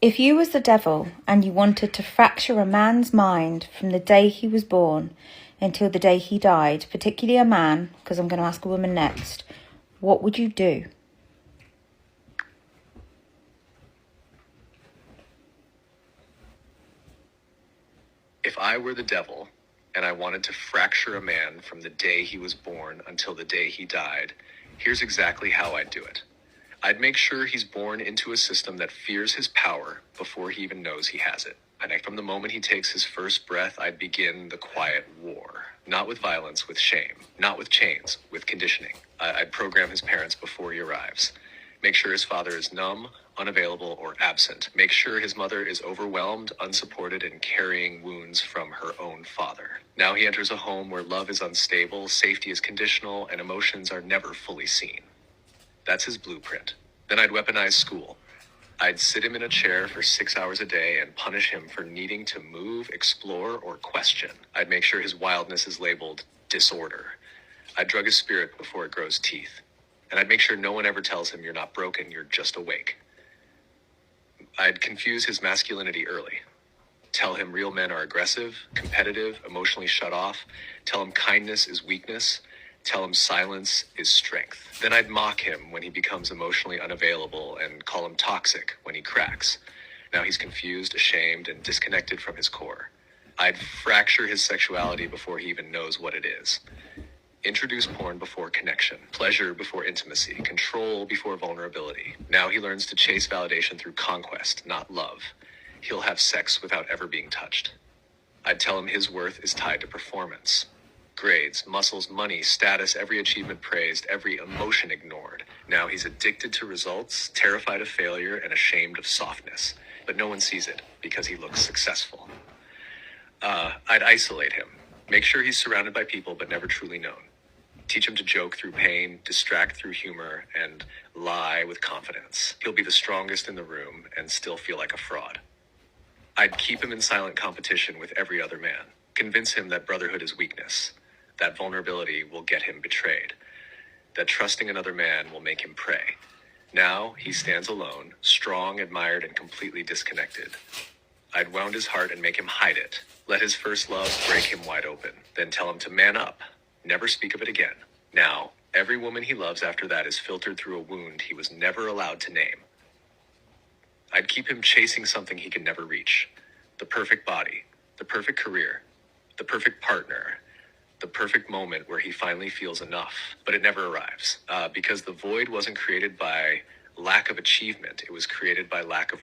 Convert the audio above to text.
If you was the devil and you wanted to fracture a man's mind from the day he was born until the day he died, particularly a man, because I'm going to ask a woman next, what would you do? If I were the devil and I wanted to fracture a man from the day he was born until the day he died, here's exactly how I'd do it. I'd make sure he's born into a system that fears his power before he even knows he has it. And from the moment he takes his first breath, I'd begin the quiet war. Not with violence, with shame. Not with chains, with conditioning. I'd program his parents before he arrives. Make sure his father is numb, unavailable, or absent. Make sure his mother is overwhelmed, unsupported, and carrying wounds from her own father. Now he enters a home where love is unstable, safety is conditional, and emotions are never fully seen. That's his blueprint. Then I'd weaponize school. I'd sit him in a chair for 6 hours a day and punish him for needing to move, explore, or question. I'd make sure his wildness is labeled disorder. I'd drug his spirit before it grows teeth. And I'd make sure no one ever tells him you're not broken, you're just awake. I'd confuse his masculinity early. Tell him real men are aggressive, competitive, emotionally shut off. Tell him kindness is weakness. Tell him silence is strength. Then I'd mock him when he becomes emotionally unavailable and call him toxic when he cracks. Now he's confused, ashamed, and disconnected from his core. I'd fracture his sexuality before he even knows what it is. Introduce porn before connection, pleasure before intimacy, control before vulnerability. Now he learns to chase validation through conquest, not love. He'll have sex without ever being touched. I'd tell him his worth is tied to performance. Grades, muscles, money, status, every achievement praised, every emotion ignored. Now he's addicted to results, terrified of failure, and ashamed of softness. But no one sees it because he looks successful. I'd isolate him. Make sure he's surrounded by people but never truly known. Teach him to joke through pain, distract through humor, and lie with confidence. He'll be the strongest in the room and still feel like a fraud. I'd keep him in silent competition with every other man. Convince him that brotherhood is weakness, that vulnerability will get him betrayed, that trusting another man will make him prey. Now he stands alone, strong, admired, and completely disconnected. I'd wound his heart and make him hide it. Let his first love break him wide open. Then tell him to man up. Never speak of it again. Now, every woman he loves after that is filtered through a wound he was never allowed to name. I'd keep him chasing something he could never reach. The perfect body, the perfect career, the perfect partner, the perfect moment where he finally feels enough. But it never arrives, because the void wasn't created by lack of achievement. It was created by lack of